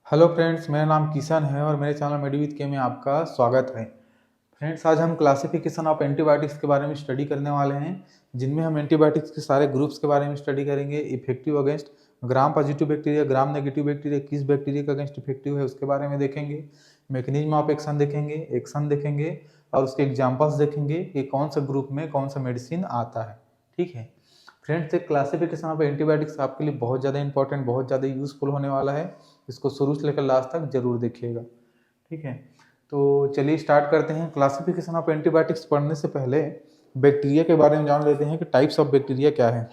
Hello friends, मेरा नाम किशन है और मेरे चैनल मेडिविद के में आपका स्वागत है। फ्रेंड्स, आज हम क्लासिफिकेशन ऑफ एंटीबायोटिक्स के बारे में स्टडी करने वाले हैं, जिनमें हम एंटीबायोटिक्स के सारे ग्रुप्स के बारे में स्टडी करेंगे। Effective against gram positive bacteria, gram negative bacteria, किस बैक्टीरिया का अगेंस्ट इफेक्टिव है उसके बारे में देखेंगे। मैकेनिज्म ऑफ एक्शन देखेंगे, एक्शन देखेंगे और उसके एग्जाम्पल्स देखेंगे कि कौन सा ग्रुप में कौन सा मेडिसिन आता है। ठीक है फ्रेंड्स, एक क्लासिफिकेशन ऑफ एंटीबायोटिक्स आपके लिए बहुत ज़्यादा इंपॉर्टेंट, बहुत ज़्यादा यूजफुल होने वाला है। इसको शुरू से लेकर लास्ट तक जरूर देखिएगा। ठीक है, तो चलिए स्टार्ट करते हैं। क्लासिफिकेशन ऑफ एंटीबायोटिक्स पढ़ने से पहले बैक्टीरिया के बारे में जान लेते हैं कि टाइप्स ऑफ बैक्टीरिया क्या है।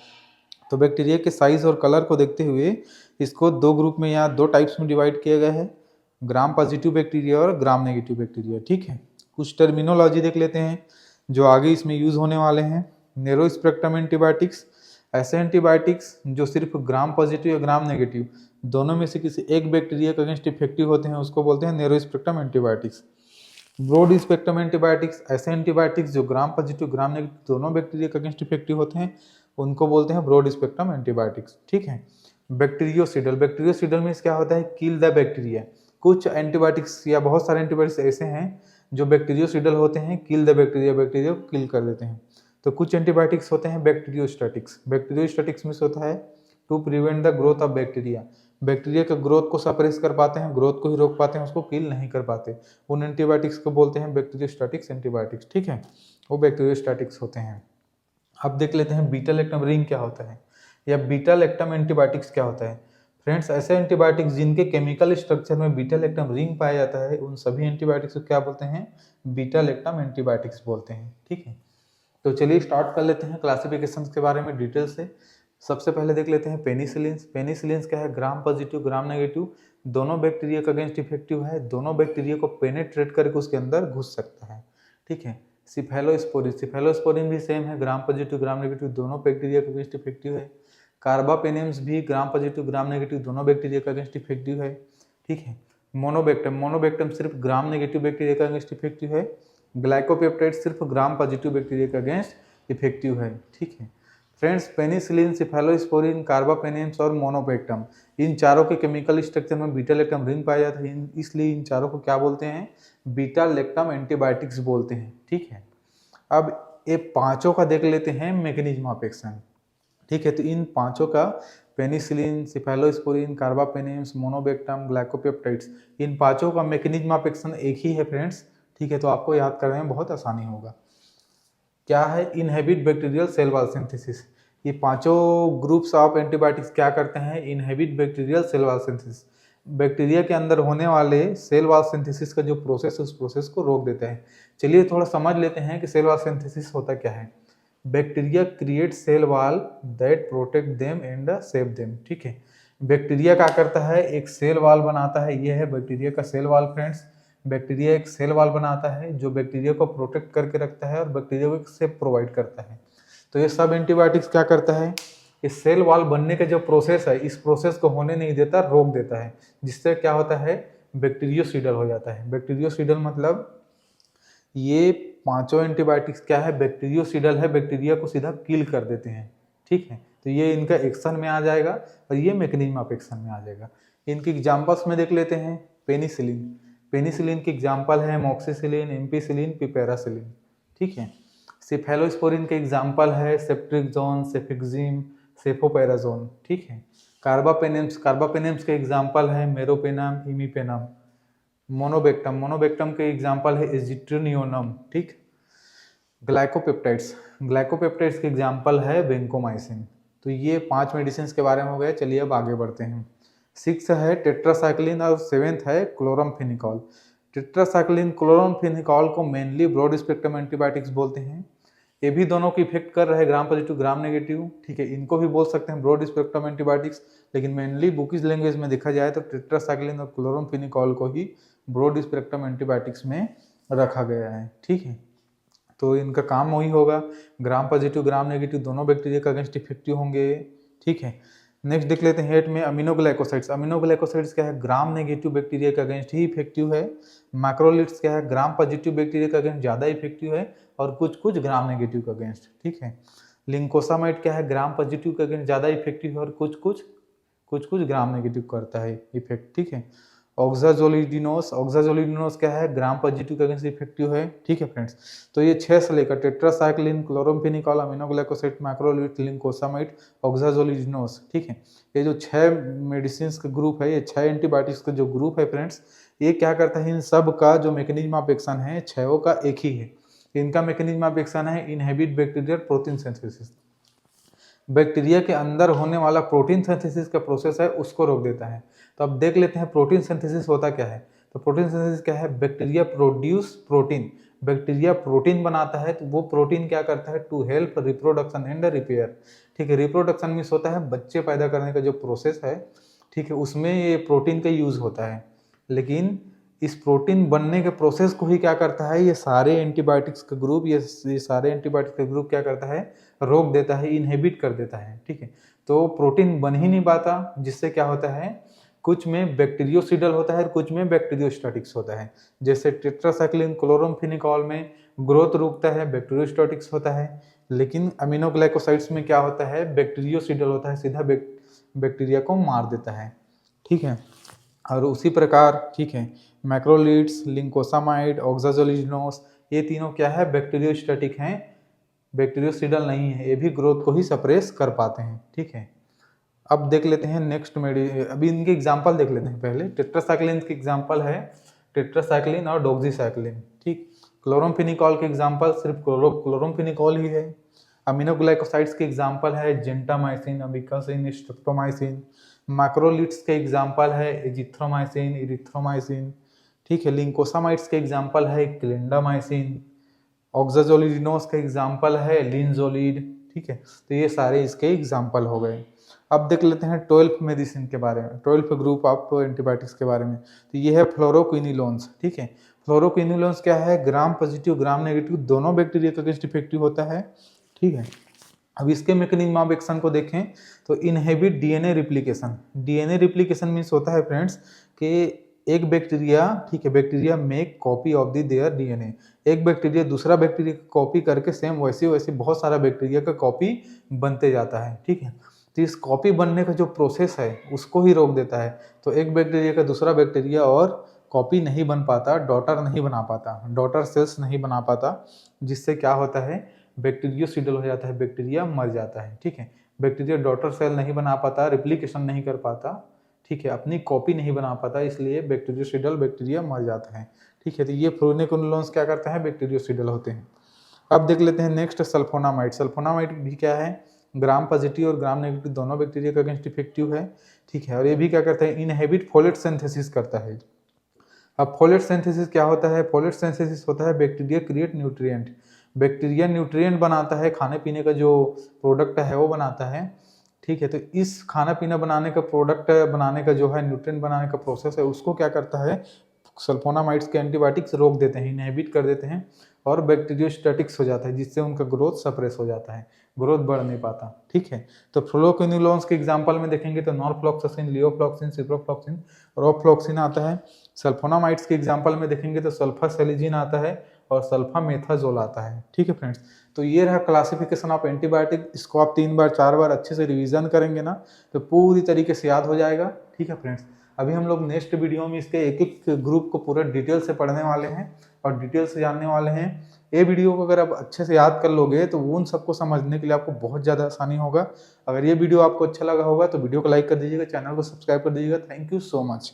तो बैक्टीरिया के साइज और कलर को देखते हुए इसको दो ग्रुप में या दो टाइप्स में डिवाइड किया गया है, ग्राम पॉजिटिव बैक्टीरिया और ग्राम नेगेटिव बैक्टीरिया। ठीक है, कुछ टर्मिनोलॉजी देख लेते हैं जो आगे इसमें यूज होने वाले हैं। नेरो स्पेक्ट्रम एंटीबायोटिक्स, ऐसे एंटीबायोटिक्स जो सिर्फ ग्राम पॉजिटिव या ग्राम नेगेटिव दोनों में से किसी एक बैक्टीरिया के अगेंस्ट इफेक्टिव होते हैं, उसको बोलते हैं narrow spectrum antibiotics. Broad spectrum antibiotics, ऐसे एंटीबायोटिक्स जो ग्राम पॉजिटिव ग्राम नेगेटिव दोनों बैक्टीरिया के अगेंस्ट इफेक्टिव होते हैं, उनको बोलते हैं ब्रॉड स्पेक्ट्रम एंटीबायोटिक्स। ठीक है, बैक्टीरियोसिडल, बैक्टीरियोसिडल में क्या होता है, किल द बैक्टीरिया। कुछ एंटीबायोटिक्स या बहुत सारे एंटीबायोटिक्स ऐसे हैं जो बैक्टीरियोसिडल होते हैं, किल द बैक्टीरिया, बैक्टीरिया को किल कर देते हैं। तो कुछ एंटीबायोटिक्स होते हैं बैक्टीरियोस्टैटिक्स। बैक्टीरियोस्टैटिक्स में होता है to prevent the growth of bacteria, bacteria के ग्रोथ को सप्रेस कर पाते हैं, ग्रोथ को ही रोक पाते हैं, उसको किल नहीं कर पाते। उन एंटीबायोटिक्स को बोलते हैं बैक्टीरियोस्टैटिक्स एंटीबायोटिक्स। ठीक है, वो बैक्टीरियोस्टैटिक्स होते हैं। अब देख लेते हैं बीटा लैक्टम रिंग क्या होता है या बीटा लैक्टम एंटीबायोटिक्स क्या होता है। फ्रेंड्स, ऐसे एंटीबायोटिक्स जिनके केमिकल स्ट्रक्चर में बीटा लैक्टम रिंग पाया जाता है, उन सभी एंटीबायोटिक्स को क्या बोलते हैं, बीटा लैक्टम एंटीबायोटिक्स बोलते हैं। ठीक है, तो चलिए स्टार्ट कर लेते हैं क्लासिफिकेशन के बारे में डिटेल से। सबसे पहले देख लेते हैं पेनिसिलिन्स। पेनिसिलिन्स क्या है, ग्राम पॉजिटिव ग्राम नेगेटिव दोनों बैक्टीरिया का अगेंस्ट इफेक्टिव है, दोनों बैक्टीरिया को पेनेट्रेट करके उसके अंदर घुस सकता है। ठीक है, सिफेलोस्पोरिन, सिफेलोस्पोरिन भी सेम है, ग्राम पॉजिटिव ग्राम नेगेटिव दोनों बैक्टीरिया के अगेंस्ट इफेक्टिव है। कार्बापेनेम्स भी ग्राम पॉजिटिव ग्राम नेगेटिव दोनों बैक्टीरिया का अगेंस्ट इफेक्टिव है। ठीक है, मोनोबैक्टम, मोनोबैक्टम सिर्फ ग्राम नेगेटिव बैक्टीरिया का अगेंस्ट इफेक्टिव है। ग्लाइकोपेप्टाइड सिर्फ ग्राम पॉजिटिव बैक्टीरिया के अगेंस्ट इफेक्टिव है। ठीक है फ्रेंड्स, पेनिसिलिन, सिफेलोस्पोरिन, कार्बापेनेम्स और मोनोबैक्टम, इन चारों के केमिकल स्ट्रक्चर में बीटा लैक्टम रिंग पाया जाता है, इसलिए इन चारों को क्या बोलते हैं, बीटा लैक्टम एंटीबायोटिक्स बोलते हैं। ठीक है, अब ये पांचों का देख लेते हैं मैकेनिज्म ऑफ एक्शन। ठीक है, तो इन पांचों का पेनिसिलिन, सिफेलोस्पोरिन, कार्बापेनेम्स, मोनोबैक्टम, ग्लाइकोपेप्टाइड्स, इन पांचों का मैकेनिज्म ऑफ एक्शन एक ही है फ्रेंड्स। ठीक है, तो आपको याद करने में बहुत आसानी होगा। क्या है, inhibit bacterial cell wall synthesis. ये पांचों ग्रुप्स ऑफ एंटीबायोटिक्स क्या करते हैं, inhibit bacterial cell wall synthesis, bacteria के अंदर होने वाले सेल वॉल सिंथेसिस का जो प्रोसेस है उस प्रोसेस को रोक देते हैं। चलिए थोड़ा समझ लेते हैं कि सेल वॉल सिंथेसिस होता क्या है। Bacteria create cell wall that protect them and save them. ठीक है, बैक्टीरिया क्या करता है, एक सेल वॉल बनाता है, ये है बैक्टीरिया का सेल वॉल फ्रेंड्स। बैक्टीरिया एक सेल वॉल बनाता है जो बैक्टीरिया को प्रोटेक्ट करके रखता है और बैक्टीरिया को एक सेफ प्रोवाइड करता है। तो ये सब एंटीबायोटिक्स क्या करता है, इस सेल वॉल बनने का जो प्रोसेस है, इस प्रोसेस को होने नहीं देता, रोक देता है, जिससे क्या होता है, बैक्टीरियोसिडल हो जाता है। बैक्टीरियोसिडल मतलब ये पांचों एंटीबायोटिक्स क्या है, बैक्टीरियोसिडल है, बैक्टीरिया को सीधा किल कर देते हैं। ठीक है, तो ये इनका एक्शन में आ जाएगा और ये मैकेनिज्म ऑफ एक्शन में आ जाएगा। इनके एग्जांपल्स में देख लेते हैं। पेनिसिलिन, पेनिसिलिन की एग्जांपल है मोक्सिसिलिन, एम्पिसिलिन, पिपेरासिलिन। ठीक है, सिफेलोस्पोरिन के एग्जांपल है सेफ्ट्रिक्सोन, सेफिक्सिम, सेफोपेराजोन। ठीक है, कार्बापेनेम्स, कार्बापेनेम्स के एग्जांपल है मेरोपेनम, इमीपेनम। मोनोबैक्टम, मोनोबैक्टम के एग्जांपल है एजिट्रोनियोनम। ठीक, ग्लाइकोपेप्टाइड्स, ग्लाइकोपेप्टाइड्स के एग्जांपल है वेंकोमाइसिन। तो ये 5 मेडिसिन के बारे में हो गए। चलिए अब आगे बढ़ते हैं। 6 है टेट्रासाइक्लिन और 7th है क्लोरमफेनिकॉल। टेट्रासाइक्लिन क्लोरमफेनिकॉल को मेनली ब्रॉड स्पेक्ट्रम एंटीबायोटिक्स बोलते हैं। ये भी दोनों की इफेक्ट कर रहे हैं, ग्राम पॉजिटिव ग्राम नेगेटिव। ठीक है, इनको भी बोल सकते हैं ब्रॉड स्पेक्ट्रम एंटीबायोटिक्स, लेकिन मेनली बुकिश लैंग्वेज में देखा जाए तो टेट्रासाइक्लिन और क्लोरमफेनिकॉल को ही ब्रॉड स्पेक्ट्रम एंटीबायोटिक्स में रखा गया है। ठीक है, तो इनका काम वही होगा, ग्राम पॉजिटिव ग्राम नेगेटिव दोनों बैक्टीरिया का अगेंस्ट इफेक्टिव होंगे। ठीक है, नेक्स्ट देख लेते हैं 8 में अमीनोग्लाइकोसाइड्स। अमीनोग्लाइकोसाइड्स क्या है, ग्राम नेगेटिव बैक्टीरिया के अगेंस्ट ही इफेक्टिव है। मैक्रोलिड्स क्या है, ग्राम पॉजिटिव बैक्टीरिया के अगेंस्ट ज़्यादा इफेक्टिव है और कुछ कुछ ग्राम नेगेटिव के अगेंस्ट। ठीक है, लिंकोसामाइड क्या है, ग्राम पॉजिटिव के अगेंस्ट ज़्यादा इफेक्टिव है और कुछ कुछ ग्राम नेगेटिव करता है इफेक्ट। ठीक है, ऑक्साजोलिडिनोस, ऑक्साजोलिडिनोस क्या है, ग्राम पॉजिटिव के अगेंस्ट इफेक्टिव है। ठीक है फ्रेंड्स, तो ये 6 से लेकर टेट्रासाइक्लिन, क्लोराम्फेनिकॉल, अमीनोग्लाइकोसाइड, मैक्रोलीड, लिंकोसामाइड, ऑक्साजोलिडिनोस। ठीक है, ये जो 6 मेडिसिन के ग्रुप है, ये 6 एंटीबायोटिक्स का जो ग्रुप है फ्रेंड्स, ये क्या करता है, इन सब का जो मैकेनिज्म ऑफ एक्शन है छयों का एक ही है। इनका मैकेनिज्म ऑफ एक्शन है inhibit bacterial protein synthesis. Bacteria के अंदर होने वाला प्रोटीन सिंथेसिस का प्रोसेस है उसको रोक देता है। तो अब देख लेते हैं प्रोटीन सिंथेसिस होता क्या है। तो प्रोटीन सिंथेसिस क्या है, bacteria produce protein, bacteria protein बनाता है। तो वो प्रोटीन क्या करता है, to help reproduction and repair. ठीक है, रिप्रोडक्शन मीन्स होता है बच्चे पैदा करने का जो प्रोसेस है, ठीक है, उसमें ये प्रोटीन का यूज होता है। लेकिन इस प्रोटीन बनने के प्रोसेस को ही क्या करता है, ये सारे एंटीबायोटिक्स का ग्रुप, ये सारे एंटीबायोटिक्स का ग्रुप क्या करता है, रोक देता है, इनहिबिट कर देता है। ठीक है, तो प्रोटीन बन ही नहीं पाता, जिससे क्या होता है, कुछ में बैक्टीरियोसिडल होता है, कुछ में बैक्टीरियोस्टैटिक्स होता है। जैसे टेट्रासाइक्लिन, क्लोराम्फेनिकॉल में ग्रोथ रुकता है, बैक्टीरियोस्टैटिक्स होता है। लेकिन अमीनोग्लाइकोसाइड्स में क्या होता है, बैक्टीरियोसिडल होता है, सीधा बैक्टीरिया को मार देता है। ठीक है, और उसी प्रकार ठीक है, मैक्रोलीड्स, लिंकोसामाइड, ऑक्साजोलिडिनोस, ये तीनों क्या है, बैक्टीरियोस्टैटिक हैं, बैक्टीरियोसिडल नहीं है, ये भी ग्रोथ को ही सप्रेस कर पाते हैं। ठीक है, अब देख लेते हैं नेक्स्ट अभी इनके एग्जांपल देख लेते हैं। पहले टेट्रासाइक्लिन के एग्जांपल है टेट्रासाइक्लिन और डॉक्सीसाइक्लिन। ठीक, क्लोराम्फेनिकॉल के एग्जांपल सिर्फ क्लोराम्फेनिकॉल ही है। अमीनोग्लाइकोसाइड्स के एग्जांपल है जेंटामाइसिन, अमिकासिन, स्ट्रेप्टोमाइसिन। मैक्रोलीड्स के एग्जांपल है एजिथ्रोमाइसिन, इरिथ्रोमाइसिन। ठीक है, लिंकोसामाइड्स के एग्जांपल है क्लिंडामाइसिन। ऑक्साजोलिडिनोस का एग्जांपल है लिनजोलिड। ठीक है, तो ये सारे इसके एग्जांपल हो गए। अब देख लेते हैं 12 मेडिसिन के बारे में, 12 ग्रुप ऑफ एंटीबायोटिक्स के बारे में। तो ये है फ्लोरोक्विनिलोन्स। ठीक है, फ्लोरोक्विनिलोन्स क्या है, ग्राम पॉजिटिव ग्राम नेगेटिव दोनों बैक्टीरिया का अगेंस्ट इफेक्टिव होता है। ठीक है, अब इसके मैकेनिज्म ऑफ एक्शन को देखें तो inhibit DNA replication. DNA replication means होता है फ्रेंड्स कि एक बैक्टीरिया, ठीक है, bacteria make copy of the there DNA. एक बैक्टीरिया दूसरा बैक्टीरिया की कॉपी करके सेम वैसे वैसे बहुत सारा बैक्टीरिया का कॉपी बनते जाता है। ठीक है, तो इस कॉपी बनने का जो प्रोसेस है उसको ही रोक देता है। तो एक बैक्टीरिया का दूसरा बैक्टीरिया और कॉपी नहीं बन पाता, डॉटर नहीं बना पाता, डॉटर सेल्स नहीं बना पाता, जिससे क्या होता है, बैक्टीरियोसिडल हो जाता है, बैक्टीरिया मर जाता है। ठीक है, बैक्टीरिया डॉटर सेल नहीं बना पाता, रिप्लिकेशन नहीं कर पाता, ठीक है, अपनी कॉपी नहीं बना पाता, इसलिए बैक्टीरियोसिडल बैक्टीरिया मर जाता है। ठीक है, तो ये फ्लोरोक्विनिलोन्स क्या करता है, बैक्टीरियोसिडल होते हैं। अब देख लेते हैं नेक्स्ट सल्फोनामाइड। सल्फोनामाइड भी क्या है, ग्राम पॉजिटिव और ग्राम नेगेटिव दोनों बैक्टीरिया का अगेंस्ट इफेक्टिव है। ठीक है, और ये भी क्या करता है, इनहिबिट फोलेट सिंथेसिस करता है। अब फोलेट सिंथेसिस क्या होता है, फोलेट सिंथेसिस होता है bacteria create nutrient. Bacteria nutrient बनाता है, खाने पीने का जो प्रोडक्ट है वो बनाता है। ठीक है, तो इस खाना पीना बनाने का प्रोडक्ट बनाने का जो है न्यूट्रिएंट बनाने का प्रोसेस है, उसको क्या करता है, सल्फोनामाइड्स के एंटीबायोटिक्स रोक देते हैं, इनहिबिट कर देते हैं, और बैक्टीरियोस्टैटिक्स हो जाता है, जिससे उनका ग्रोथ सप्रेस हो जाता है, ग्रोथ बढ़ नहीं पाता। ठीक है, तो फ्लोरोक्विनिलोन्स के एग्जांपल में देखेंगे तो नॉरफ्लॉक्सासिन, लियोफ्लॉक्सिन, सिप्रोफ्लॉक्सिन, रोफ्लॉक्सिन आता है। सल्फोनामाइड्स के एग्जांपल में देखेंगे तो सल्फासेलिजिन आता है और सल्फामेथाजोल आता है। ठीक है फ्रेंड्स, तो ये रहा क्लासिफिकेशन ऑफ एंटीबायोटिक। इसको आप 3 बार 4 बार अच्छे से रिवीजन करेंगे ना तो पूरी तरीके से याद हो जाएगा। ठीक है फ्रेंड्स, अभी हम लोग नेक्स्ट वीडियो में इसके एक एक ग्रुप को पूरा डिटेल से पढ़ने वाले हैं और डिटेल से जानने वाले हैं। ये वीडियो को अगर आप अच्छे से याद कर लोगे तो उन सबको समझने के लिए आपको बहुत ज़्यादा आसानी होगा। अगर ये वीडियो आपको अच्छा लगा होगा तो वीडियो को लाइक कर दीजिएगा, चैनल को सब्सक्राइब कर दीजिएगा। Thank you so much.